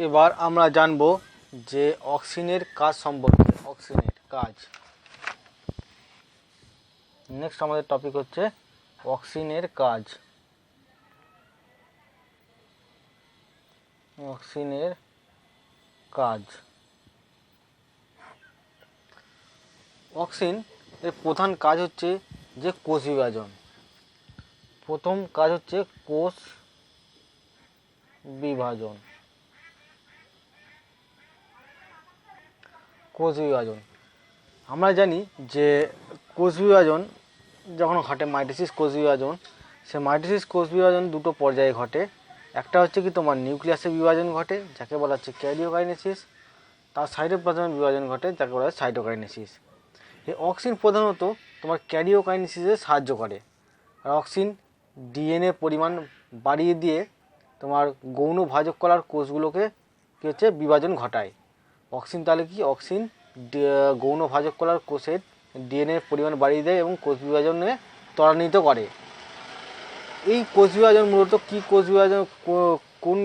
এবার আমরা জানবো যে অক্সিনের কাজ সম্পর্কে। অক্সিনের কাজ, নেক্সট আমাদের টপিক হচ্ছে অক্সিনের কাজ। অক্সিনের কাজ, অক্সিন এর প্রধান কাজ হচ্ছে যে কোষ বিভাজন। প্রথম কাজ হচ্ছে কোষ বিভাজন। কোষ বিভাজন আমরা জানি যে কোষ বিভাজন যখন ঘটে মাইটোসিস কোষ বিভাজন, সে মাইটোসিস কোষ বিভাজন দুটো পর্যায়ে ঘটে। একটা হচ্ছে কি তোমার নিউক্লিয়াসের বিভাজন ঘটে, যাকে বলা হচ্ছে ক্যারিওকাইনেসিস। তার সাইটোপ্লাজমের বিভাজন ঘটে, যাকে বলা হয় সাইটোকাইনেসিস। এই অক্সিন প্রধানত তোমার ক্যারিওকাইনেসিসে সাহায্য করে। আর অক্সিন ডিএনএ পরিমাণ বাড়িয়ে দিয়ে তোমার গৌণ ভাজক কলার কোষগুলোকে কী হচ্ছে বিভাজন ঘটায়। অক্সিন তাহলে কি, অক্সিন গৌণ ভাজক কলার কোষের ডিএনএ পরিমাণ বাড়িয়ে দেয় এবং কোষ বিভাজনে ত্বরান্বিত করে। এই কোষ বিভাজন মূলত কি কোষ বিভাজন, কোন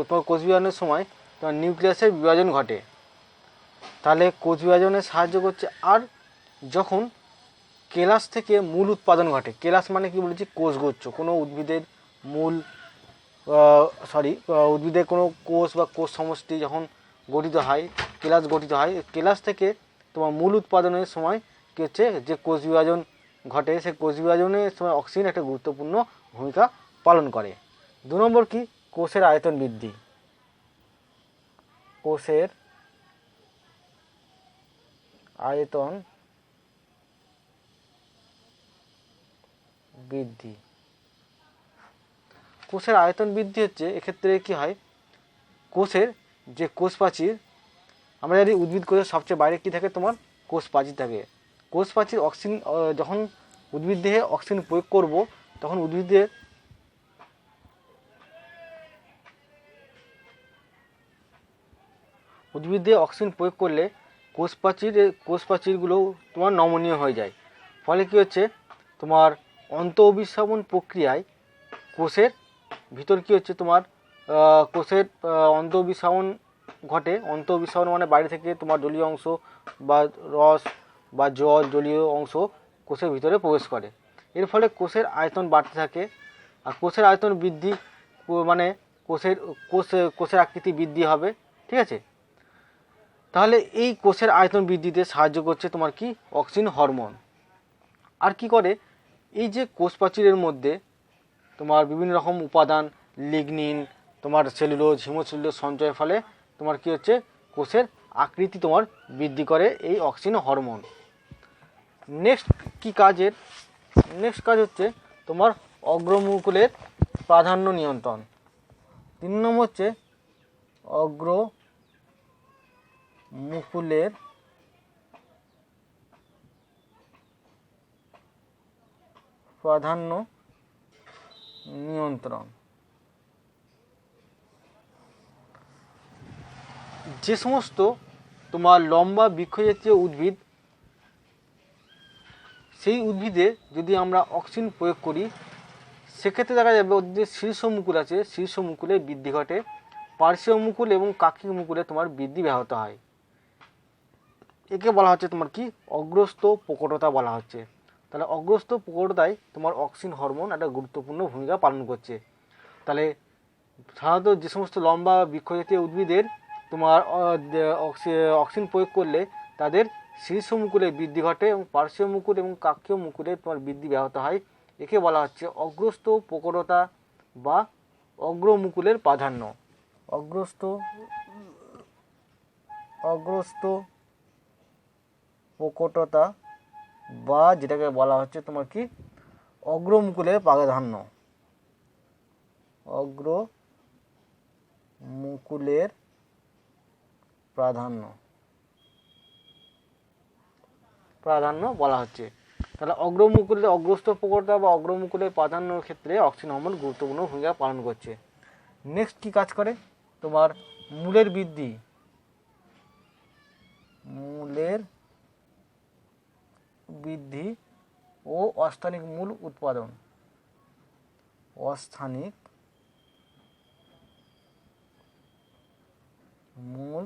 তোমার কোষ বিভাজনের সময় তোমার নিউক্লিয়াসের বিভাজন ঘটে, তাহলে কোষ বিভাজনে সাহায্য করছে। আর যখন কেলাস থেকে মূল উৎপাদন ঘটে, কেলাস মানে কি বলেছি, কোষগুচ্ছ, কোনো উদ্ভিদের মূল উদ্ভিদের কোনো কোষ বা কোষ সমষ্টি যখন গঠিত হয়, কেলাস গঠিত হয়, কেলাস থেকে তোমার মূল উৎপাদনের সময় কী হচ্ছে যে কোষ বিভাজন ঘটে, সেই কোষ বিভাজনের সময় অক্সিজেন একটা গুরুত্বপূর্ণ ভূমিকা পালন করে। 2 নম্বর কি, কোষের আয়তন বৃদ্ধি। কোষের আয়তন বৃদ্ধি। কোষের আয়তন বৃদ্ধি হচ্ছে এক্ষেত্রে কি হয়, কোষের যে কোষ প্রাচীর, আমরা জানি উদ্ভিদ কোষের সবচেয়ে বাইরে কি থাকে, তোমার কোষ প্রাচীর থাকে। কোষ প্রাচীর অক্সিজেন যখন উদ্ভিদ দেহে অক্সিজেন প্রয়োগ করব, তখন উদ্ভিদ দেহে অক্সিজেন প্রয়োগ করলে কোষ প্রাচীরগুলো তোমার নমনীয় হয়ে যায়। ফলে কি হচ্ছে, তোমার অন্তঃঅভিস্রবণ প্রক্রিয়ায় কোষের ভিতর কি হচ্ছে, তোমার কোষের অন্তঃঅভিস্রবণ ঘটে। অন্তঃঅভিস্রবণ মানে বাইরে থেকে তোমার জলীয় অংশ বা রস বা জল, জলীয় অংশ কোষের ভিতরে প্রবেশ করে। এর ফলে কোষের আয়তন বাড়তে থাকে। আর কোষের আয়তন বৃদ্ধি মানে কোষের আকৃতি বৃদ্ধি হবে, ঠিক আছে। তাহলে এই কোষের আয়তন বৃদ্ধিতে সাহায্য করছে তোমার কি, অক্সিন হরমোন। আর কি করে, এই যে কোষ প্রাচীরের মধ্যে তোমার বিভিন্ন রকম উপাদান, লিগনিন, তোমার সেলুলোজ, হিমোসেলুলোজ সঞ্চয়ের ফলে তোমার কি হচ্ছে, কোষের আকৃতি তোমার বৃদ্ধি করে এই অক্সিন হরমোন। নেক্সট কাজ হচ্ছে তোমার অগ্রমুকুলের প্রাধান্য নিয়ন্ত্রণ। 3 নম্বর হচ্ছে অগ্রমুকুলের প্রাধান্য নিয়ন্ত্রণ। যে সমস্ত তোমার লম্বা বৃক্ষজাতীয় উদ্ভিদ, সেই উদ্ভিদে যদি আমরা অক্সিজেন প্রয়োগ করি, সেক্ষেত্রে দেখা যাবে ওদের যে শীর্ষ মুকুল আছে, শীর্ষ মুকুলে বৃদ্ধি ঘটে, পার্শ্বীয় মুকুল এবং কাক্ষিক মুকুলে তোমার বৃদ্ধি ব্যাহত হয়। একে বলা হচ্ছে তোমার কি, অগ্রস্থ প্রকটতা বলা হচ্ছে। তাহলে অগ্রস্থ প্রকটতায় তোমার অক্সিন হরমোন একটা গুরুত্বপূর্ণ ভূমিকা পালন করছে। তাহলে সাধারণত যে সমস্ত লম্বা বৃক্ষজাতীয় উদ্ভিদের তোমার অক্সিজেন প্রয়োগ করলে তাদের শীর্ষ মুকুলে বৃদ্ধি ঘটে এবং পার্শ্বীয় মুকুল এবং কাক্ষীয় মুকুলে তোমার বৃদ্ধি ব্যাহত হয়। একে বলা হচ্ছে অগ্রস্থ প্রকটতা বা অগ্রমুকুলের প্রাধান্য। অগ্রস্থ প্রকটতা বা যেটাকে বলা হচ্ছে তোমার কি, অগ্রমুকুলের প্রাধান্য। অগ্রমুকুলের প্রাধান্য বলা হচ্ছে। তাহলে অগ্রস্থ প্রকটতা বা অগ্রমুকুলের প্রাধান্যর ক্ষেত্রে অক্সিন হরমোন গুরুত্বপূর্ণ ভূমিকা পালন করছে। নেক্সট কি কাজ করে, তোমার মূলের বৃদ্ধি ও অস্থানিক মূল উৎপাদন। অস্থানিক মূল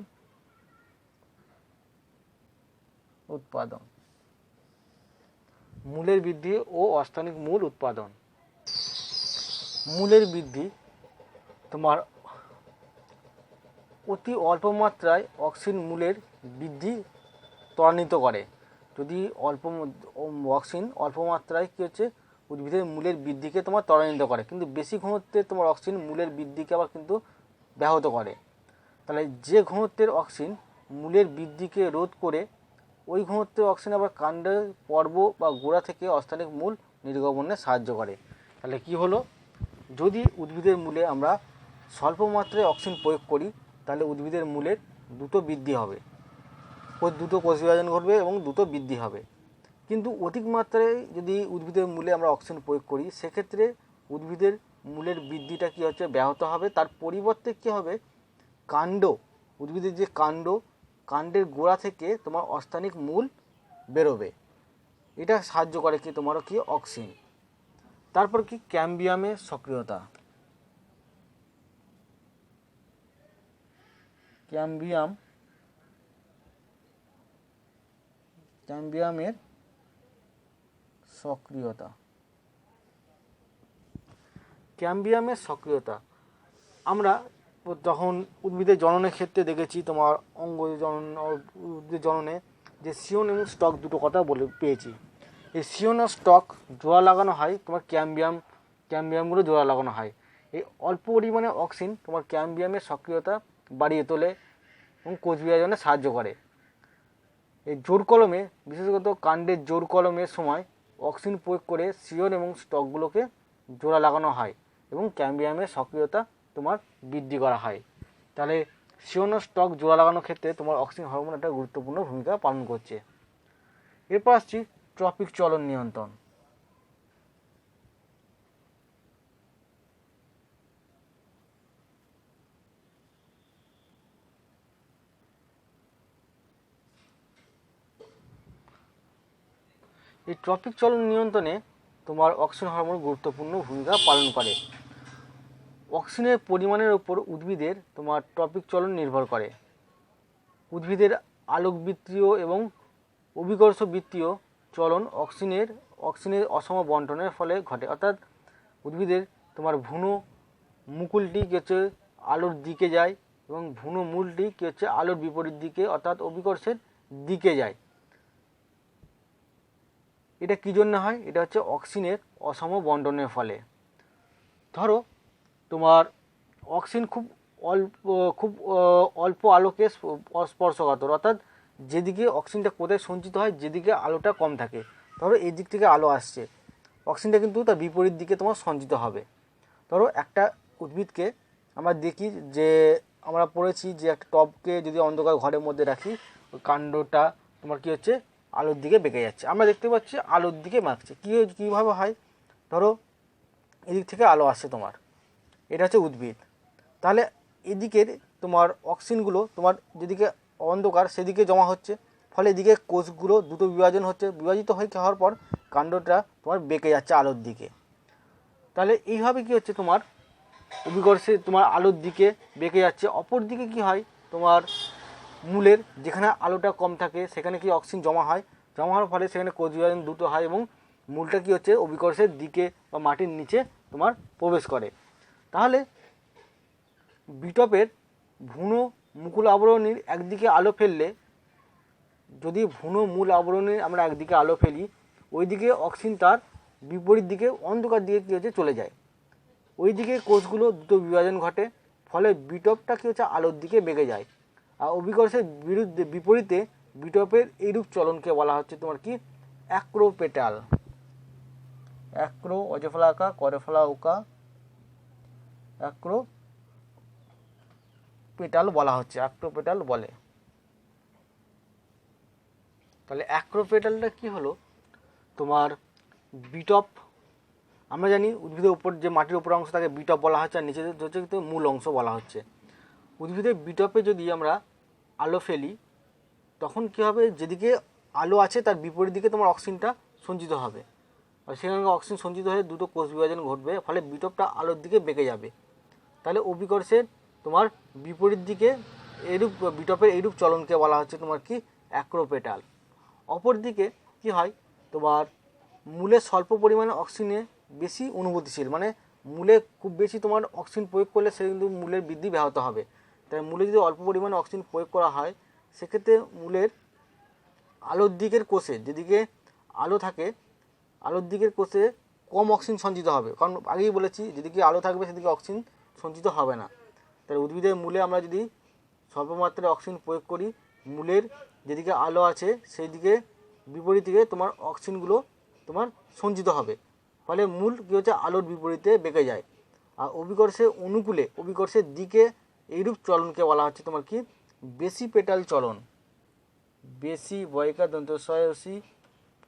উৎপাদন, মূলের বৃদ্ধি ও অস্থানিক মূল উৎপাদন। মূলের বৃদ্ধি তোমার অতি অল্প মাত্রায় অক্সিন মূলের বৃদ্ধি ত্বরান্বিত করে। যদি অক্সিন অল্প মাত্রায় কী হচ্ছে উদ্ভিদের মূলের বৃদ্ধিকে তোমার ত্বরান্বিত করে, কিন্তু বেশি ঘনত্বের তোমার অক্সিন মূলের বৃদ্ধিকে আবার কিন্তু ব্যাহত করে। তাহলে যে ঘনত্বের অক্সিন মূলের বৃদ্ধিকে রোধ করে, ওই ঘনত্বের অক্সিন আবার কাণ্ডের পর্ব বা গোড়া থেকে অস্থানিক মূল নির্গমনে সাহায্য করে। তাহলে কি হলো, যদি উদ্ভিদের মূলে আমরা স্বল্প মাত্রায় অক্সিন প্রয়োগ করি তাহলে উদ্ভিদের মূলের দ্রুত বৃদ্ধি হবে, দ্রুত কোষ বিভাজন ঘটবে এবং দ্রুত বৃদ্ধি হবে। কিন্তু অধিক মাত্রায় যদি উদ্ভিদের মূলে আমরা অক্সিজেন প্রয়োগ করি সেক্ষেত্রে উদ্ভিদের মূলের বৃদ্ধিটা কী হচ্ছে ব্যাহত হবে। তার পরিবর্তে কী হবে, কাণ্ড, উদ্ভিদের যে কাণ্ডের গোড়া থেকে তোমার অস্থানিক মূল বেরোবে। এটা সাহায্য করে কি তোমারও কি অক্সিন। তারপর কি ক্যাম্বিয়ামের সক্রিয়তা। ক্যাম্বিয়ামের সক্রিয়তা। ক্যাম্বিয়ামের সক্রিয়তা আমরা যখন উদ্ভিদের জননের ক্ষেত্রে দেখেছি, তোমার অঙ্গ জনন, উদ্ভিদের জননে যে সিওন এবং স্টক দুটো কথা পেয়েছি। এই সিওন আর স্টক জোড়া লাগানো হয়, তোমার ক্যাম্বিয়ামগুলো জোড়া লাগানো হয়। এই অল্প পরিমাণে অক্সিন তোমার ক্যাম্বিয়ামের সক্রিয়তা বাড়িয়ে তোলে এবং কোষ বিভাজনে সাহায্য করে। এই জোর কলমে, বিশেষত কাণ্ডের জোর কলমের সময় অক্সিন প্রয়োগ করে সিওন এবং স্টকগুলোকে জোড়া লাগানো হয় এবং ক্যাম্বিয়ামের সক্রিয়তা তোমার বৃদ্ধি করা হয়। তাহলে সিওন ও স্টক জোড়া লাগানোর ক্ষেত্রে তোমার অক্সিন হরমোন একটা গুরুত্বপূর্ণ ভূমিকা পালন করছে। এরপর আসছি ট্রপিক চলন নিয়ন্ত্রণ। এই ট্রপিক চলন নিয়ন্ত্রণে তোমার অক্সিন হরমোন গুরুত্বপূর্ণ ভূমিকা পালন করে। অক্সিনের পরিমাণের ওপর উদ্ভিদের তোমার ট্রপিক চলন নির্ভর করে। উদ্ভিদের আলোকবৃত্তীয় এবং অভিকর্ষবৃত্তীয় চলন অক্সিনের অসম বন্টনের ফলে ঘটে। অর্থাৎ উদ্ভিদের তোমার ভ্রূণ মুকুলটি কী হচ্ছে আলোর দিকে যায় এবং ভ্রূণ মূলটি কী হচ্ছে আলোর বিপরীত দিকে অর্থাৎ অভিকর্ষের দিকে যায়। এটা কী জন্য হয়? এটা হচ্ছে অক্সিনের অসম বন্টনের ফলে। ধরো তোমার অক্সিন খুব অল্প আলোকে স্পর্শকাতর, অর্থাৎ যেদিকে অক্সিজেনটা কোথায় সঞ্চিত হয়, যেদিকে আলোটা কম থাকে। ধরো এই দিক থেকে আলো আসছে, অক্সিজেনটা কিন্তু তার বিপরীত দিকে তোমার সঞ্চিত হবে। ধরো একটা উদ্ভিদকে আমরা দেখি যে আমরা পড়েছি যে একটা টবকে যদি অন্ধকার ঘরের মধ্যে রাখি, ওই কাণ্ডটা তোমার কী হচ্ছে আলোর দিকে বেঁকে যাচ্ছে। আমরা দেখতে পাচ্ছি আলোর দিকে মাখছে। কীভাবে হয়? ধরো এদিক থেকে আলো আসছে তোমার, এটা হচ্ছে উদ্ভিদ। তাহলে এদিকের তোমার অক্সিজেনগুলো তোমার যেদিকে অন্ধকার সেদিকে জমা হচ্ছে, ফলে এদিকে কোষগুলো দ্রুত বিভাজন হচ্ছে, বিভাজিত হওয়ার পর কাণ্ডটা তোমার বেঁকে যাচ্ছে আলোর দিকে। তাহলে এইভাবে কি হচ্ছে তোমার অভিকর্ষে তোমার আলোর দিকে বেঁকে যাচ্ছে। অপর দিকে কি হয়, তোমার মূলের যেখানে আলোটা কম থাকে সেখানে কি অক্সিজেন জমা হয়, জমা হওয়ার ফলে সেখানে কোষ বিভাজন দ্রুত হয় এবং মূলটা কি হচ্ছে অভিকর্ষের দিকে বা মাটির নিচে তোমার প্রবেশ করে। তাহলে বিটপের ভ্রূণ মুকুল আবরণীর একদিকে আলো ফেললে, যদি ভ্রূণ মূল আবরণীর আমরা একদিকে আলো ফেলি, ওইদিকে অক্সিজেন তার বিপরীত দিকে অন্ধকার দিকে কী হচ্ছে চলে যায়, ওই দিকে কোষগুলো দ্রুত বিভাজন ঘটে, ফলে বিটপটা কী হচ্ছে আলোর দিকে বেঁকে যায়। আর অভিকর্ষের বিপরীতে বিটপের এইরূপ চলনকে বলা হচ্ছে তোমার কি অ্যাক্রোপেটাল। অ্যাক্রো অজফলা আঁকা করফলা উকা অ্যাক্রোপেটাল বলা হচ্ছে, অ্যাক্রোপেটাল বলে। তাহলে অ্যাক্রোপেটালটা কি হলো, তোমার বিটপ, আমরা জানি উদ্ভিদের উপর যে মাটির উপর অংশ তাকে বিটপ বলা হচ্ছে, আর নিচে হচ্ছে কিন্তু মূল অংশ বলা হচ্ছে। উদ্ভিদের বিটপে যদি আমরা আলো ফেলি তখন কী হবে, যেদিকে আলো আছে তার বিপরীত দিকে তোমার অক্সিজেনটা সঞ্চিত হবে, আর সেখানে অক্সিজেন সঞ্চিত হয়ে দ্রুত কোষ বিভাজন ঘটবে, ফলে বিটপটা আলোর দিকে বেঁকে যাবে। তাহলে অভিকর্ষের তোমার বিপরীত দিকে এইরূপ বিটপের এইরূপ চলনকে বলা হচ্ছে তোমার কি অ্যাক্রোপেটাল। অপরদিকে কি হয়, তোমার মূলে স্বল্প পরিমাণে অক্সিজেনে বেশি অনুভূতিশীল, মানে মূলে খুব বেশি তোমার অক্সিজেন প্রয়োগ করলে সে কিন্তু মূলের বৃদ্ধি ব্যাহত হবে। তাই মূলে যদি অল্প পরিমাণে অক্সিজেন প্রয়োগ করা হয় সেক্ষেত্রে মূলের আলোর দিকের কোষে, যেদিকে আলো থাকে আলোর দিকের কোষে কম অক্সিজেন সঞ্চিত হবে, কারণ আগেই বলেছি যেদিকে আলো থাকবে সেদিকে অক্সিজেন সঞ্চিত হবে না। তাই উদ্ভিদের মূলে আমরা যদি স্বল্প মাত্রায় অক্সিজেন প্রয়োগ করি, মূলের যেদিকে আলো আছে সেই দিকে বিপরীত দিকে তোমার অক্সিজেনগুলো তোমার সঞ্চিত হবে, ফলে মূল কী হচ্ছে আলোর বিপরীতে বেঁকে যায়। আর অভিকর্ষের অনুকূলে অভিকর্ষের দিকে এইরূপ চলনকে বলা হচ্ছে তোমার কি বেশি পেটাল চলন। বেশি বয়কা দন্তস্বয়সী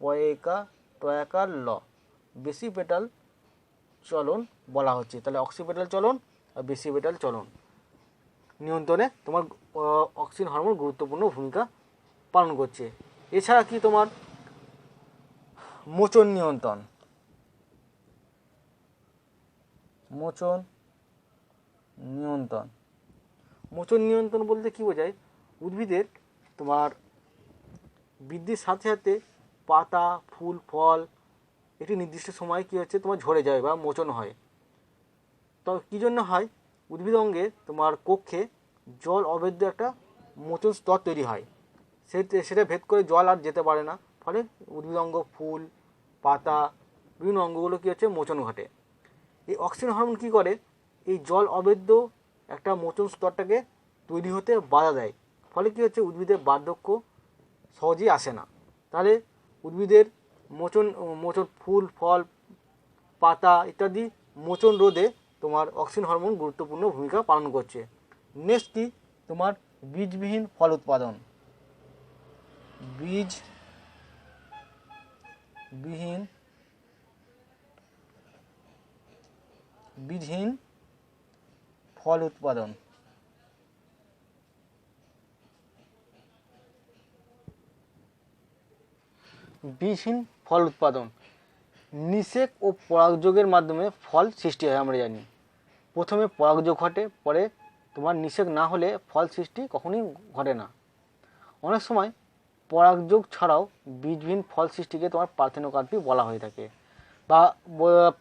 পয়কা টয়কার ল, বেশি পেটাল চলন বলা হচ্ছে। তাহলে অক্সিপেটাল চলন আর বেশি পেটাল চলন নিয়ন্ত্রণে তোমার অক্সিজেন হরমোন গুরুত্বপূর্ণ ভূমিকা পালন করছে। এছাড়া কি তোমার মোচন নিয়ন্ত্রণ, মোচন নিয়ন্ত্রণ, মোচন নিয়ন্ত্রণ বলতে কি বোঝায়, উদ্ভিদের তোমার বৃদ্ধির সাথে সাথে পাতা ফুল ফল একটি নির্দিষ্ট সময় কী হচ্ছে তোমার ঝরে যায় বা মোচন হয়। তো কী জন্য হয়, উদ্ভিদ অঙ্গে তোমার কক্ষে জল অবেদ্য একটা মোচন স্তর তৈরি হয়, সেটা ভেদ করে জল আর যেতে পারে না, ফলে উদ্ভিদ অঙ্গ ফুল পাতা বিভিন্ন অঙ্গগুলো কী হচ্ছে মোচন ঘটে। এই অক্সিজেন হরমোন কী করে, এই জল অবেদ্য একটা মোচন স্তরটাকে তৈরি হতে বাধা দেয়, ফলে কী হচ্ছে উদ্ভিদের বার্ধক্য সহজেই আসে না। তাহলে উদ্ভিদের মোচন মোচন ফুল ফল পাতা ইত্যাদি মোচন রোধে তোমার অক্সিজেন হরমোন গুরুত্বপূর্ণ ভূমিকা পালন করছে। নেক্সট কি তোমার বীজবিহীন ফল উৎপাদন, বীজহীন ফল উৎপাদন। বীজহীন ফল উৎপাদন নিষেক ও পরাগযোগের মাধ্যমে ফল সৃষ্টি হয়। আমরা জানি প্রথমে পরাগযোগ ঘটে, পরে তোমার নিষেক না হলে ফল সৃষ্টি কখনোই ঘটে না। অনেক সময় পরাগযোগ ছাড়াও বীজবিহীন ফল সৃষ্টিকে তোমার পার্থেনোকার্পি বলা হয়ে থাকে। বা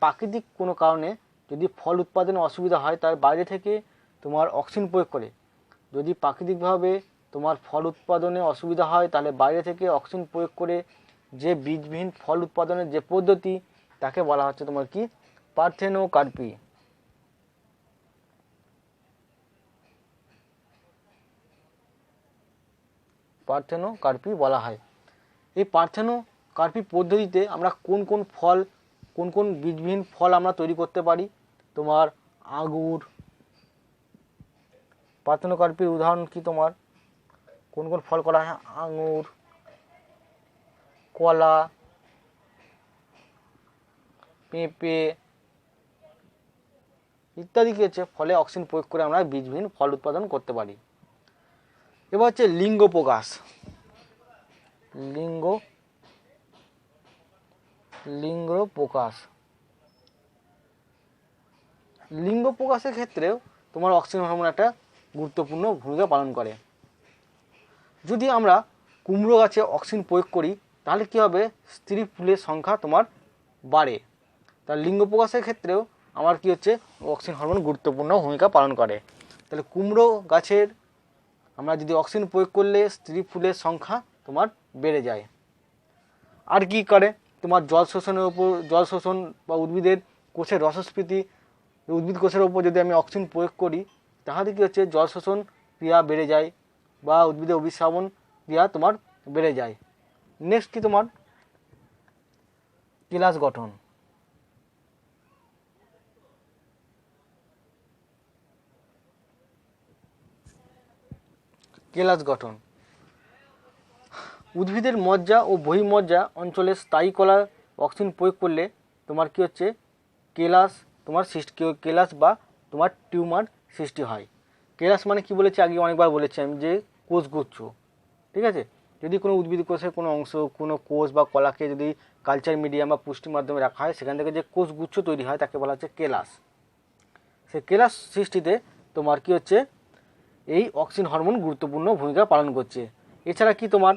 প্রাকৃতিক কোনো কারণে যদি ফল উৎপাদনে অসুবিধা হয় তার বাইরে থেকে তোমার অক্সিজেন প্রয়োগ করে, যদি প্রাকৃতিকভাবে তোমার ফল উৎপাদনে অসুবিধা হয় তাহলে বাইরে থেকে অক্সিজেন প্রয়োগ করে যে বীজবিহীন ফল উৎপাদনের যে পদ্ধতি তাকে বলা হচ্ছে তোমার কি পার্থেনোকার্পি। পার্থেনোকার্পি বলা হয়। এই পার্থেনোকার্পি পদ্ধতিতে আমরা কোন কোন বীজবিহীন ফল আমরা তৈরি করতে পারি, তোমার আঙুর, পার্থেনোকার্পির উদাহরণ কি তোমার কোন কোন ফল করা হয়, আঙুর কলা পেঁপে ইত্যাদি কি হচ্ছে ফলে অক্সিজেন প্রয়োগ করে আমরা বীজবিহীন ফল উৎপাদন করতে পারি। এবার হচ্ছে লিঙ্গ প্রকাশ। লিঙ্গ প্রকাশের ক্ষেত্রেও তোমার অক্সিজেন হরমোন একটা গুরুত্বপূর্ণ ভূমিকা পালন করে। যদি আমরা কুমড়ো গাছে অক্সিজেন প্রয়োগ করি তাহলে কী হবে, স্ত্রী ফুলের সংখ্যা তোমার বাড়ে। তার লিঙ্গ প্রকাশের ক্ষেত্রেও আমার কি হচ্ছে অক্সিজেন হরমোন গুরুত্বপূর্ণ ভূমিকা পালন করে। তাহলে কুমড়ো গাছের আমরা যদি অক্সিজেন প্রয়োগ করলে স্ত্রী ফুলের সংখ্যা তোমার বেড়ে যায়। আর কি করে, তোমার জল শোষণ বা উদ্ভিদের কোষের রসস্ফীতি, উদ্ভিদ কোষের ওপর যদি আমি অক্সিজেন প্রয়োগ করি তাহলে কি হচ্ছে জল শোষণ ক্রিয়া বেড়ে যায় বা উদ্ভিদের অভিশ্রাবণ ক্রিয়া তোমার বেড়ে যায়। নেক্সট কি তোমার কেলাস গঠন। কেলাস গঠন উদ্ভিদের মজ্জা ও বহির্মজ্জা অঞ্চলে স্থায়ী কলার অক্সিজেন প্রয়োগ করলে তোমার কি হচ্ছে কেলাস তোমার কেলাস বা তোমার টিউমার সৃষ্টি হয়। কেলাস মানে কি বলেছি আগে অনেকবার বলেছি আমি, যে কোষগুচ্ছ, ঠিক আছে। যদি কোনো উদ্ভিদ কোষের কোনো অংশ কোনো কোষ বা কলাকে যদি কালচার মিডিয়াম বা পুষ্টির মাধ্যমে রাখা হয় সেখান থেকে যে কোষগুচ্ছ তৈরি হয় তাকে বলা হচ্ছে কেলাস। সেই কেলাস সৃষ্টিতে তোমার কি হচ্ছে এই অক্সিন হরমোন গুরুত্বপূর্ণ ভূমিকা পালন করছে। এছাড়া কি তোমার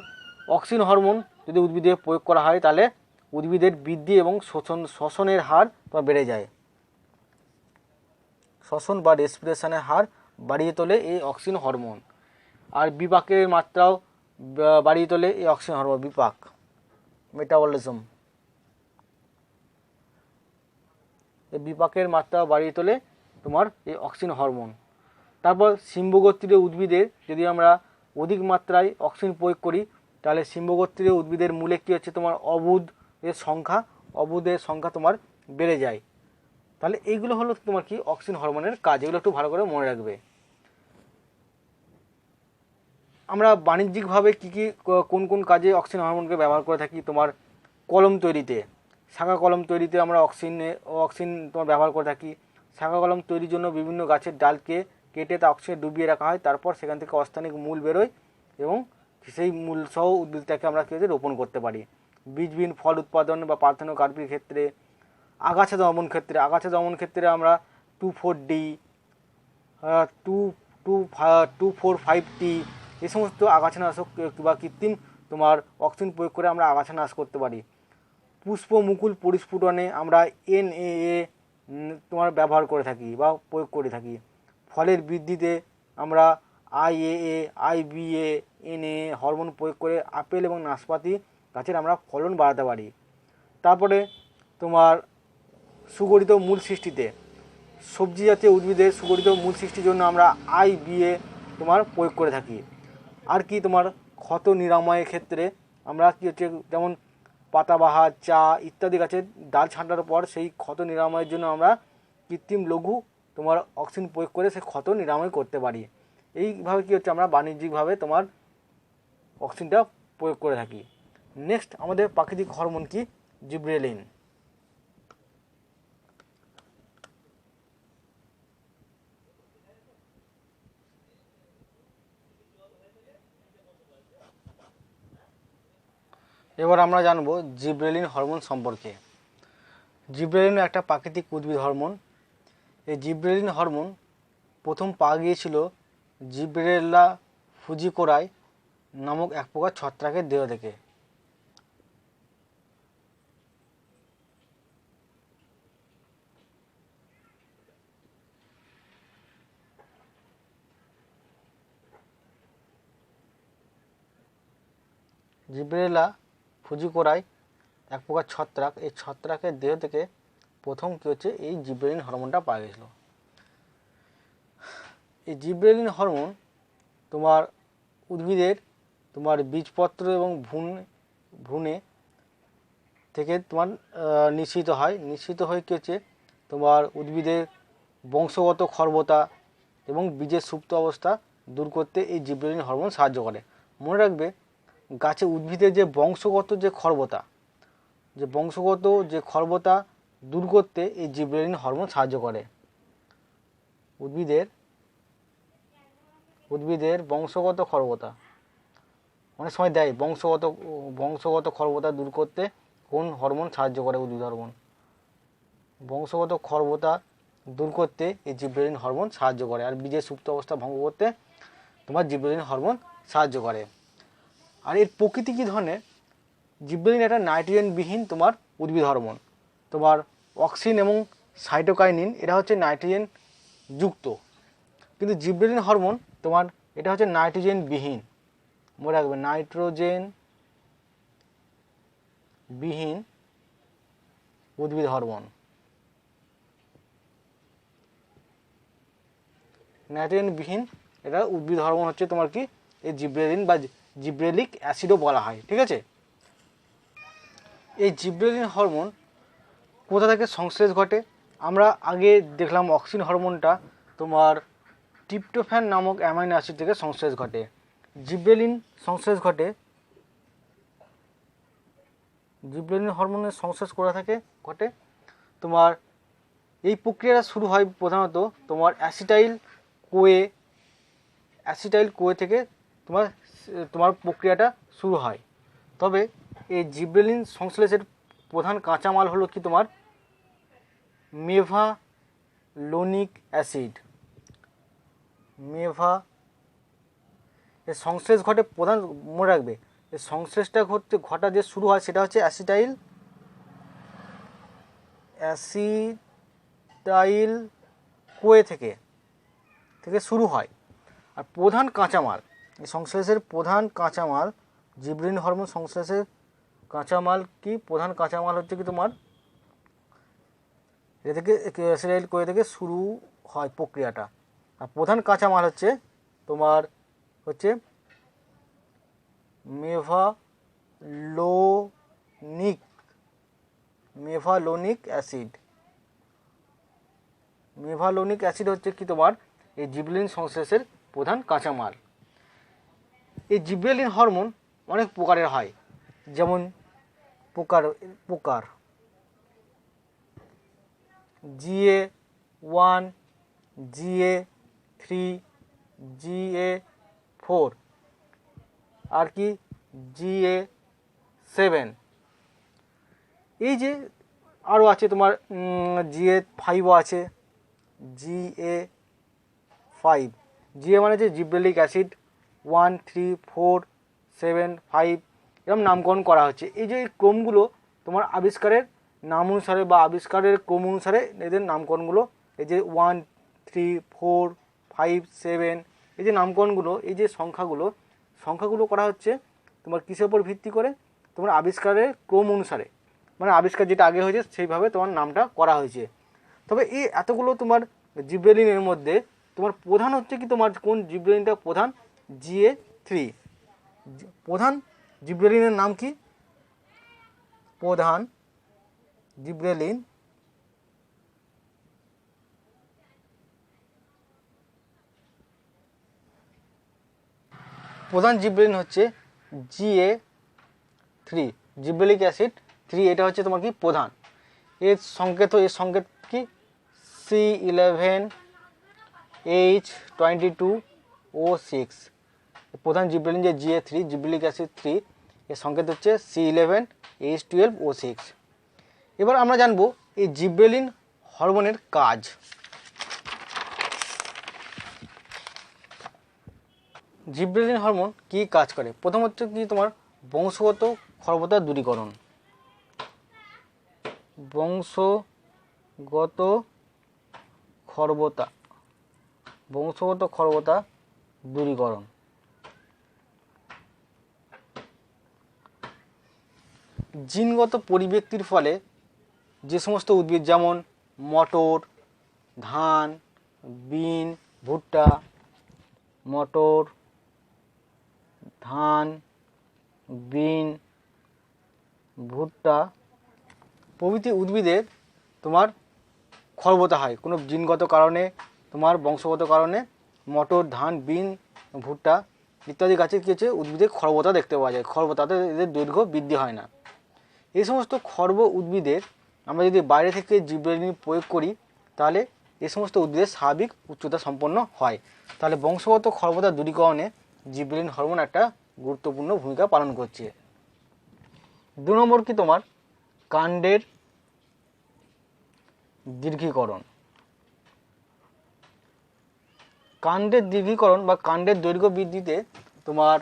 অক্সিন হরমোন যদি উদ্ভিদে প্রয়োগ করা হয় তাহলে উদ্ভিদের বৃদ্ধি এবং শ্বসনের হার তোমার বেড়ে যায়, শ্বসন বা রেসপিরেশনের হার বাড়িয়ে তোলে এই অক্সিন হরমোন। আর বিপাকের মাত্রাও বাড়িয়ে তোলে এই অক্সিন হরমোন, বিপাক মেটাবলিজম, এই বিপাকের মাত্রাও বাড়িয়ে তোলে তোমার এই অক্সিন হরমোন। তারপর সিম্বগোত্রীয় উদ্ভিদের যদি আমরা অধিক মাত্রায় অক্সিন প্রয়োগ করি তাহলে সিম্বগোত্রীয় উদ্ভিদের মূলে কী হচ্ছে তোমার অবুধের সংখ্যা তোমার বেড়ে যায়। তাহলে এইগুলো হলো তোমার কি অক্সিন হরমোনের কাজ, এগুলো একটু ভালো করে মনে রাখবে। আমরা বাণিজ্যিকভাবে কোন কোন কাজে অক্সিন হরমোনকে ব্যবহার করে থাকি, তোমার কলম তৈরিতে, শাখা কলম তৈরিতে আমরা অক্সিন তোমার ব্যবহার করে থাকি। শাখা কলম তৈরির জন্য বিভিন্ন গাছের ডালকে কেটে তা অক্সিজেন ডুবিয়ে রাখা হয়, তারপর সেখান থেকে অস্থানিক মূল বেরোয় এবং সেই মূল সহ উদ্ভিদটাকে আমরা কী রোপণ করতে পারি। বীজবিহীন ফল উৎপাদন বা পার্থেনোকার্পির ক্ষেত্রে, আগাছা দমন ক্ষেত্রে আমরা 2,4-D 2,4,5-T এই সমস্ত আগাছানাশক বা কৃত্রিম তোমার অক্সিজেন প্রয়োগ করে আমরা আগাছা নাশ করতে পারি। পুষ্প মুকুল পরিস্ফুটনে আমরা NAA তোমার ব্যবহার করে থাকি বা প্রয়োগ করে থাকি। ফলের বৃদ্ধিতে আমরা IAA IBA NAA হরমোন প্রয়োগ করে আপেল এবং নাশপাতি গাছের আমরা ফলন বাড়াতে পারি। তারপরে তোমার সুগঠিত মূল সৃষ্টিতে, সবজি জাতীয় উদ্ভিদের সুগঠিত মূল সৃষ্টির জন্য আমরা IBA তোমার প্রয়োগ করে থাকি। আর কি তোমার ক্ষত নিরাময়ের ক্ষেত্রে আমরা কী হচ্ছে যেমন পাতাবাহার, চা ইত্যাদি গাছের ডাল ছাঁটার পর সেই ক্ষত নিরাময়ের জন্য আমরা কৃত্রিম লঘু তোমার অক্সিজেন প্রয়োগ করে সেই ক্ষত নিরাময় করতে পারি। এইভাবে কী হচ্ছে আমরা বাণিজ্যিকভাবে তোমার অক্সিজেনটা প্রয়োগ করে থাকি। নেক্সট আমাদের প্রাকৃতিক হরমোন কি, জিব্রেলিন। এবার আমরা জানবো জিব্রেলিন হরমোন সম্পর্কে। জিব্রেলিন একটা প্রাকৃতিক উদ্ভিদ হরমোন। এই জিব্রেলিন হরমোন প্রথম পাওয়া গিয়েছিল জিব্রেল্লা ফুজিকোরাই নামক এক প্রকার ছত্রাকের দেহ থেকে। জিব্রেল্লা ফুজিকোরাই এক প্রকার ছত্রাক, এই ছত্রাকের দেহ থেকে প্রথম কী হচ্ছে এই জিব্রেলিন হরমোনটা পাওয়া গেছিলো। এই জিব্রেলিন হরমোন তোমার উদ্ভিদের তোমার বীজপত্র এবং ভ্রূণে থেকে তোমার নিঃসৃত হয়ে কী হচ্ছে তোমার উদ্ভিদের বংশগত খর্বতা এবং বীজের সুপ্ত অবস্থা দূর করতে এই জিব্রেলিন হরমোন সাহায্য করে। মনে রাখবে গাছে উদ্ভিদের যে বংশগত যে খর্বতা দূর করতে এই জিব্রেলিন হরমোন সাহায্য করে। উদ্ভিদের বংশগত খর্বতা অনেক সময় দেয়, বংশগত খর্বতা দূর করতে কোন হরমোন সাহায্য করে, উদ্ভিদ হরমোন। বংশগত খর্বতা দূর করতে এই জিব্রেলিন হরমোন সাহায্য করে। আর বীজের সুপ্ত অবস্থা ভঙ্গ করতে তোমার জিব্রেলিন হরমোন সাহায্য করে। আর এর প্রকৃতি কী ধরনের, জিব্রেলিন একটা নাইট্রোজেনবিহীন তোমার উদ্ভিদ হরমোন। তোমার অক্সিন এবং সাইটোকাইনিন এটা হচ্ছে নাইট্রোজেন যুক্ত, কিন্তু জিব্রেলিন হরমোন তোমার এটা হচ্ছে নাইট্রোজেন বিহীন। মনে রাখবে নাইট্রোজেন বিহীন উদ্ভিদ হরমোন। নাইট্রোজেন বিহীন এটা উদ্ভিদ হরমোন হচ্ছে তোমার কি এই জিব্রেলিন বা জিব্রেলিক অ্যাসিডও বলা হয়, ঠিক আছে। এই জিব্রেলিন হরমোন কোথা থেকে সংশ্লেষ ঘটে, আমরা আগে দেখলাম অক্সিন হরমোনটা তোমার ট্রিপ্টোফ্যান নামক অ্যামাইনো অ্যাসিড থেকে সংশ্লেষ ঘটে। জিব্রেলিন হরমোনের সংশ্লেষ ঘটে তোমার এই প্রক্রিয়াটা শুরু হয় প্রধানত তোমার অ্যাসিটাইল কোয়ে থেকে তোমার প্রক্রিয়াটা শুরু হয়। তবে এই জিব্রেলিন সংশ্লেষের প্রধান কাঁচামাল হলো কি তোমার মেভালোনিক অ্যাসিড। এর সংশ্লেষ ঘটে প্রধান, মনে রাখবে এর সংশ্লেষটা ঘটা যে শুরু হয় সেটা হচ্ছে অ্যাসিটাইল কোয়ে থেকে শুরু হয়। আর প্রধান কাঁচামাল, এই সংশ্লেষের প্রধান কাঁচামাল জিবরেলিন হরমোন সংশ্লেষের কাঁচামাল কি, প্রধান কাঁচামাল হচ্ছে কি তোমার এ থেকে অ্যাসিটাইল কোয়ে থেকে শুরু হয় প্রক্রিয়াটা। আর প্রধান কাঁচামাল হচ্ছে তোমার হচ্ছে মেভালোনিক অ্যাসিড। মেভালোনিক অ্যাসিড হচ্ছে কি তোমার এই জিবরেলিন সংশ্লেষের প্রধান কাঁচামাল। এই জিবরেলিন হরমোন অনেক প্রকারের হয়, যেমন প্রকার GA1, GA3, GA4 আর কি GA7। এই যে আরও আছে তোমার GA5ও আছে, GA5। GA মানে হচ্ছে জিবরেলিক অ্যাসিড 1, 3, 4, 7, 5 এরকম নামকরণ করা হচ্ছে। এই যে ক্রমগুলো তোমার আবিষ্কারের নাম অনুসারে বা আবিষ্কারের ক্রম অনুসারে এদের নামকরণগুলো, এই যে 1, 3, 4, 5, 7 এই যে নামকরণগুলো, এই যে সংখ্যাগুলো করা হচ্ছে তোমার কিসের উপর ভিত্তি করে, তোমার আবিষ্কারের ক্রম অনুসারে, মানে আবিষ্কার যেটা আগে হয়েছে সেইভাবে তোমার নামটা করা হয়েছে। তবে এই এতগুলো তোমার জিবরেলিনের মধ্যে তোমার প্রধান হচ্ছে কি, তোমার কোন জিবরেলিনটা প্রধান? GA3। প্রধান জিবরেলিনের নাম কি? প্রধান জিবরেলিন হচ্ছে GA3, জিবরেলিক অ্যাসিড 3। এটা হচ্ছে তোমার কি প্রধান। এর সংকেত কি C11H22O6। প্রধান জিবরেলিন যে GA3 জিবরেলিক অ্যাসিড 3 এর সংকেত হচ্ছে C11H12O6। এবার আমরা জানবো এই জিবরেলিন হরমোনের কাজ। জিবরেলিন হরমোন কি কাজ করে? প্রথম হচ্ছে কি তোমার বংশগত খর্বতা দূরীকরণ। বংশগত খর্বতা দূরীকরণ। জিনগত পরিবর্তনের ফলে যে সমস্ত উদ্ভিদ যেমন মটর, ধান, বিন, ভুট্টা, মটর, ধান, বিন, ভুট্টা প্রভৃতি উদ্ভিদের তোমার খর্বতা হয় কোনো জিনগত কারণে, তোমার বংশগত কারণে। মটর, ধান, বিন, ভুট্টা ইত্যাদি গাছে কী হচ্ছে উদ্ভিদের খর্বতা দেখতে পাওয়া যায়। খর্বতাতে এদের দৈর্ঘ্য বৃদ্ধি হয় না। এই সমস্ত খর্ব উদ্ভিদের আমরা যদি বাইরে থেকে জিবরেলিন প্রয়োগ করি তাহলে এই সমস্ত উদ্ভিদের স্বাভাবিক উচ্চতা সম্পন্ন হয়। তাহলে বংশগত খর্বতা দূরীকরণে জিবরেলিন হরমোন একটা গুরুত্বপূর্ণ ভূমিকা পালন করছে। 2 নম্বর কি তোমার কাণ্ডের দীর্ঘীকরণ। কাণ্ডের দীর্ঘীকরণ বা কাণ্ডের দৈর্ঘ্য বৃদ্ধিতে তোমার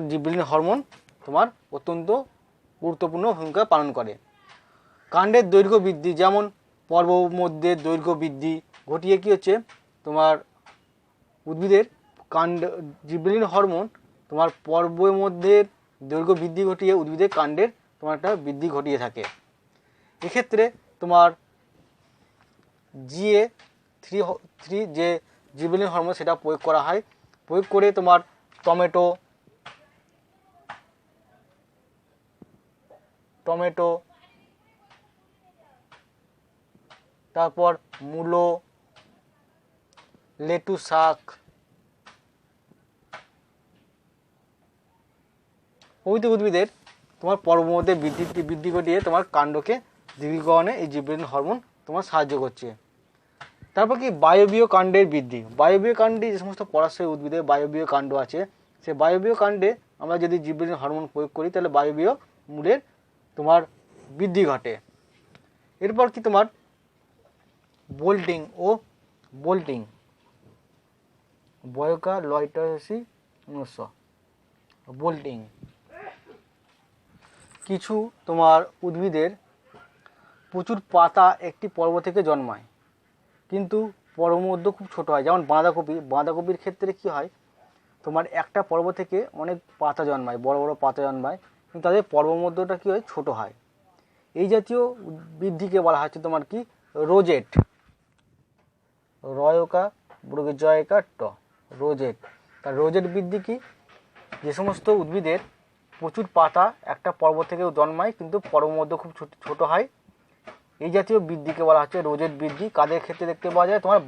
জিবরেলিন হরমোন তোমার অত্যন্ত গুরুত্বপূর্ণ ভূমিকা পালন করে। কাণ্ডের দৈর্ঘ্য বৃদ্ধি, যেমন পর্বমধ্যের দৈর্ঘ্য বৃদ্ধি ঘটিয়ে কি হচ্ছে তোমার উদ্ভিদের জিবরেলিন হরমোন তোমার পর্বের মধ্যে দৈর্ঘ্য বৃদ্ধি ঘটিয়ে উদ্ভিদের কাণ্ডের তোমার একটা বৃদ্ধি ঘটিয়ে থাকে। এক্ষেত্রে তোমার GA3 যে জিবরেলিন হরমোন সেটা প্রয়োগ করা হয়। প্রয়োগ করে তোমার টমেটো, তারপর মূলো, লেটু শাক প্রভৃতি উদ্ভিদের তোমার পর্বের মধ্যে বৃদ্ধি ঘটিয়ে তোমার কাণ্ডকে দীর্ঘীকরণে এই জিবরেলিন হরমোন তোমার সাহায্য করছে। তারপর কি বায়বীয় কাণ্ডের বৃদ্ধি। বায়বীয় কাণ্ডে যে সমস্ত পরাশয় উদ্ভিদের বায়বীয় কাণ্ড আছে, সেই বায়বীয় কাণ্ডে আমরা যদি জিবরেলিন হরমোন প্রয়োগ করি তাহলে বায়বীয় মূলের তোমার বৃদ্ধি ঘটে। এরপর কি তোমার বোল্টিং। বয়কা লয়টাসি 1900। বোল্টিং, কিছু তোমার উদ্ভিদের প্রচুর পাতা একটি পর্ব থেকে জন্মায়, কিন্তু পর্ব মধ্য খুব ছোট হয়। যেমন বাঁধাকপির ক্ষেত্রে কি হয়, তোমার একটা পর্ব থেকে অনেক পাতা জন্মায়, বড় বড় পাতা জন্মায়, কিন্তু তাদের পর্ব মধ্যটা কী হয়, ছোট হয়। এই জাতীয় বৃদ্ধিকে বলা হচ্ছে তোমার কি, রোজেট। রয়কা জয়কা ট, রোজেট। তার রোজেট বৃদ্ধি কি, যে সমস্ত উদ্ভিদের প্রচুর পাতা একটা পর্ব থেকে জন্মায় কিন্তু পর্ব মধ্য খুব ছোট হয়, এই জাতীয় বৃদ্ধিকে বলা হচ্ছে রোজেট বৃদ্ধি। কাদের ক্ষেত্রে দেখতে পাওয়া যায়, তোমার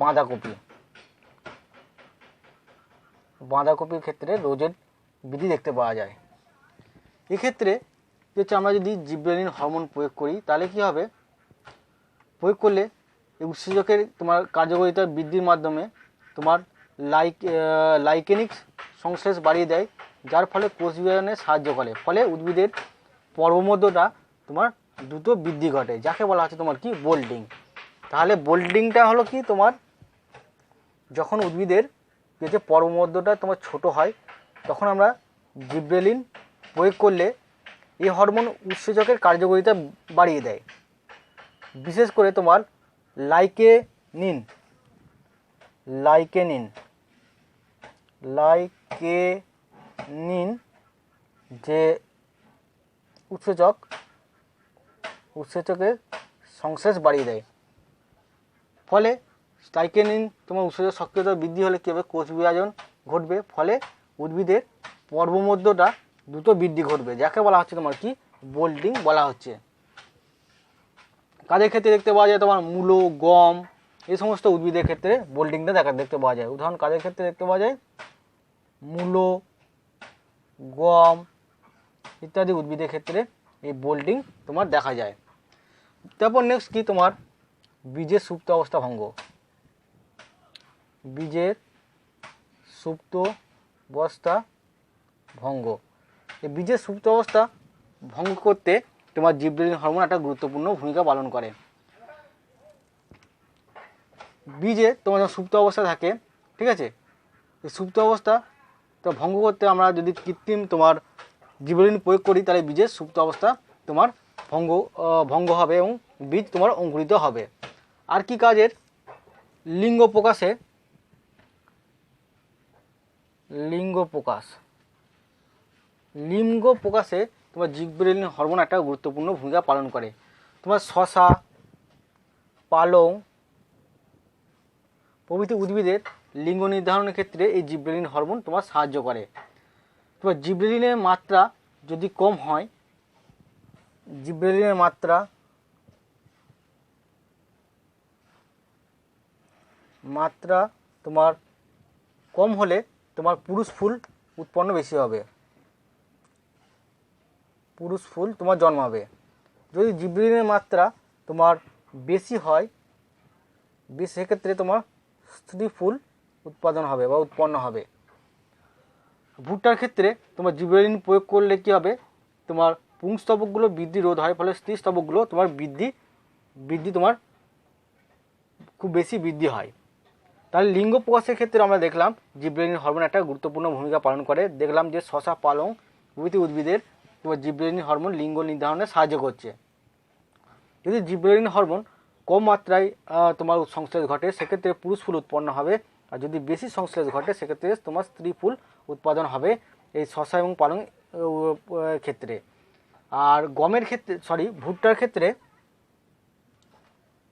বাঁধাকপির ক্ষেত্রে রোজেট বৃদ্ধি দেখতে পাওয়া যায়। এক্ষেত্রে হচ্ছে আমরা যদি জিবরেলিন হরমোন প্রয়োগ করি তাহলে কি হবে, প্রয়োগ করলে এই উৎসেচকের তোমার কার্যকারিতা বৃদ্ধির মাধ্যমে তোমার লাইকেনিক সংশ্লেষ বাড়িয়ে দেয়, যার ফলে কোষ বিভাজনে সাহায্য করে, ফলে উদ্ভিদের পর্বমধ্যটা তোমার দ্রুত বৃদ্ধি ঘটে, যাকে বলা হচ্ছে তোমার কি, বোল্টিং। তাহলে বোল্টিংটা হলো কি, তোমার যখন উদ্ভিদের যে পর্বমধ্যটা তোমার ছোট হয় তখন আমরা জিবরেলিন প্রয়োগ করলে এই হরমোন উৎসেচকের কার্যকারিতা বাড়িয়ে দেয়। বিশেষ করে তোমার লাইকেনিন যে উৎসেচকের সংশ্লেষ বাড়িয়ে দেয়, ফলে লাইকেনিন তোমার উৎসেচক সক্রিয়তা বৃদ্ধি হলে কী হবে, কোষ বিভাজন ঘটবে, ফলে উদ্ভিদের পর্বমধ্যটা দ্রুত বৃদ্ধি ঘটবে, যাকে বলা হচ্ছে তোমার কি, বোল্টিং বলা হচ্ছে। কাদের ক্ষেত্রে দেখতে পাওয়া যায়, তোমার মূলো, গম, এই সমস্ত উদ্ভিদের ক্ষেত্রে বোল্টিংটা দেখতে পাওয়া যায়। উদাহরণ কাদের ক্ষেত্রে দেখতে পাওয়া যায়, মূলো, গম ইত্যাদি উদ্ভিদের ক্ষেত্রে এই বোল্টিং তোমার দেখা যায়। তারপর নেক্সট কি, তোমার বীজের সুপ্ত অবস্থা ভঙ্গ। বীজের সুপ্ত অবস্থা ভঙ্গ, এই বীজের সুপ্ত অবস্থা ভঙ্গ করতে তোমার জিবরেলিন হরমোন একটা গুরুত্বপূর্ণ ভূমিকা পালন করে। বীজে তোমার যখন সুপ্ত অবস্থা থাকে, ঠিক আছে, এই সুপ্ত অবস্থা তো ভঙ্গ করতে আমরা যদি কৃত্রিম তোমার জিবরেলিন প্রয়োগ করি তাহলে বীজের সুপ্ত অবস্থা তোমার ভঙ্গ হবে এবং বীজ তোমার অঙ্কুরিত হবে। আর কি কাজের, লিঙ্গ প্রকাশে তোমার জিবরেলিন হরমোন একটা গুরুত্বপূর্ণ ভূমিকা পালন করে। তোমার শসা, পালং প্রভৃতি উদ্ভিদের লিঙ্গ নির্ধারণের ক্ষেত্রে এই জিবরেলিন হরমোন তোমার সাহায্য করে। তোমার জিবরেলিনের মাত্রা যদি কম হয়, জিবরেলিনের মাত্রা তোমার কম হলে তোমার পুরুষ ফুল উৎপন্ন বেশি হবে, পুরুষ ফুল তোমার জন্মাবে। যদি জিবরেলিনের মাত্রা তোমার বেশি হয়, সেক্ষেত্রে তোমার স্ত্রী ফুল উৎপাদন হবে বা উৎপন্ন হবে। ভুট্টার ক্ষেত্রে তোমার জিবরেলিন প্রয়োগ করলে কি হবে, তোমার পুংস্তবকগুলো বৃদ্ধি রোধ হয়, ফলে স্ত্রী স্তবকগুলো তোমার বৃদ্ধি তোমার খুব বেশি বৃদ্ধি হয়। তাহলে লিঙ্গ প্রকাশের ক্ষেত্রে আমরা দেখলাম জিবরেলিন হরমোন একটা গুরুত্বপূর্ণ ভূমিকা পালন করে। দেখলাম যে শসা, পালং প্রভৃতি উদ্ভিদের তোমার জিবরেলিন হরমোন লিঙ্গ নির্ধারণে সাহায্য করছে। যদি জিবরেলিন হরমোন কম মাত্রায় তোমার সংশ্লেষ ঘটে সেক্ষেত্রে পুরুষ ফুল উৎপন্ন হবে, আর যদি বেশি সংশ্লেষ ঘটে সেক্ষেত্রে তোমার স্ত্রী ফুল উৎপাদন হবে এই শসা এবং পালং ক্ষেত্রে। আর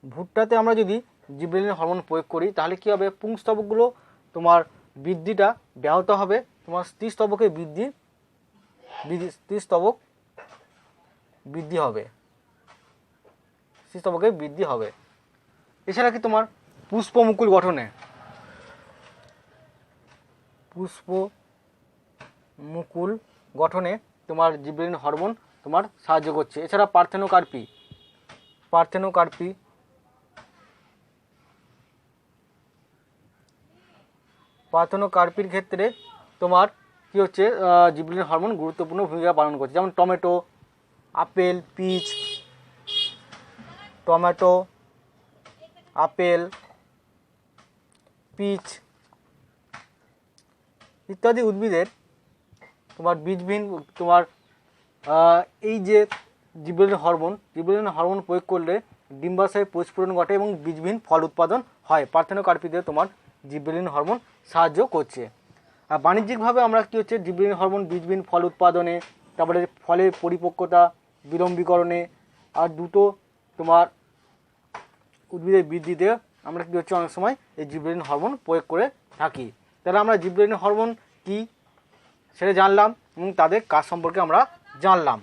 ভুট্টাতে আমরা যদি জিবরেলিন হরমোন প্রয়োগ করি তাহলে কি হবে, পুংস্তবকগুলো তোমার বৃদ্ধিটা ব্যাহত হবে, তোমার স্ত্রী স্তবক বৃদ্ধি হবে। এছাড়া কি তোমার পুষ্পমুকুল গঠনে তোমার জিবরেলিন হরমোন তোমার সাহায্য করছে। এছাড়া পার্থেনোকার্পির ক্ষেত্রে তোমার কি হচ্ছে, জিবরেলিন হরমোন গুরুত্বপূর্ণ ভূমিকা পালন করছে। যেমন টমেটো, আপেল, পিচ ইত্যাদি উদ্ভিদের তোমার বীজবিহীন তোমার এই যে জিবরেলিন হরমোন প্রয়োগ করলে ডিম্বাশয়ে পরিস্ফুরণ ঘটে এবং বীজবিহীন ফল উৎপাদন হয়। পার্থেনোকার্পিতে তোমার জিবরেলিন হরমোন সাহায্য করছে। আর বাণিজ্যিকভাবে আমরা কী হচ্ছে জিবরেলিন হরমোন বীজবিহীন ফল উৎপাদনে, তারপরে ফলের পরিপক্কতা বিলম্বীকরণে, আর দুটো তোমার উদ্ভিদের বৃদ্ধিতে আমরা কী হচ্ছে অনেক সময় এই জিবরেলিন হরমোন প্রয়োগ করে থাকি। তাহলে আমরা জিবরেলিন হরমোন কী সেটা জানলাম এবং তাদের কাজ সম্পর্কে আমরা জানলাম।